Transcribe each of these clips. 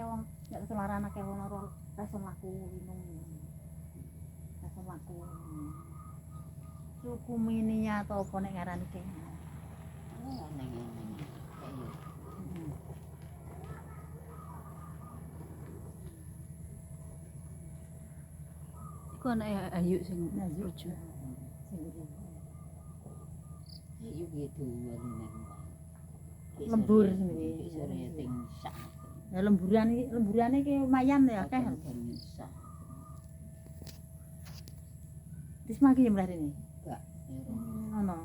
akeh wong nek ketularan akeh wong ora iso mlaku linung. Iso mlaku. Suku mininya atau apa nek ngarani kene. Oh, neng. Iku anake Ayu sing lucu. Ayu gitu neng. Lembur sendiri. Sore ting sak. Ya lemburane iki lumayan ya akeh. Sak. Wis mangke ya mrene. Enggak. Ono.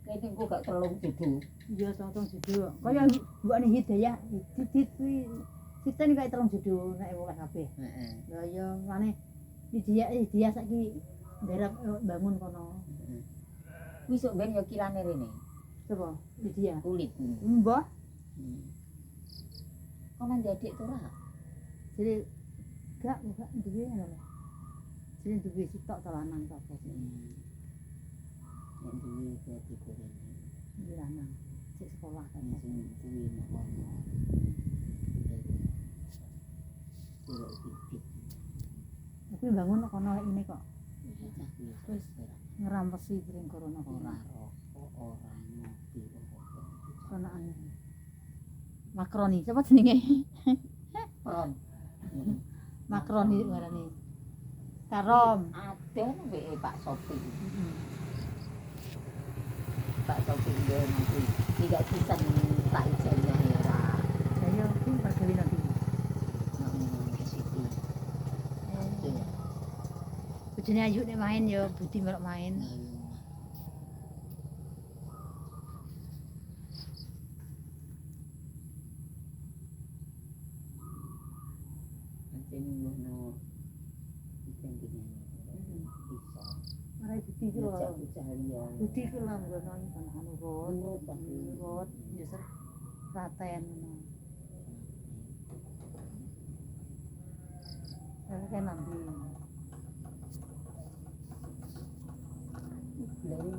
Kayaknya kok gak telung dudu. Iya, tong judo. Kaya mbokne Hidayah, Didit kuwi siten kaya telung judo nek oleh kabeh. Heeh. Lah ya mane Hidayah saiki nderek bangun kono. Kuwi sok ben ya kirane rene. Coba Hidayah. Kulit. Mbah, Kok nang adik to ora? jadi gak duwe ngono. Jadi duwe sitok to lanang to apa. Yang duwe dadi kuwi. Duwe lanang. Sik sekolah kan. Sing duwe nek ono. Kulo titik. Aku bangun kono ini kok Wis ngerampesi piring corona ora rokok, ora ngopi apa. konaan. Makroni, sapa jenenge? Pron. Makroni ngarani. Karom. Ada mbek Pak Sopi. Pak Sopi yo nanti tidak bisa tak ijazah ya. Saya iki pergawe nanti. Bojone Ayu nek main ya Budi melok main. Ora Budi ku lho. Budi ku lho ngono anu rot. Ya ser raten ngono. Kan nambi.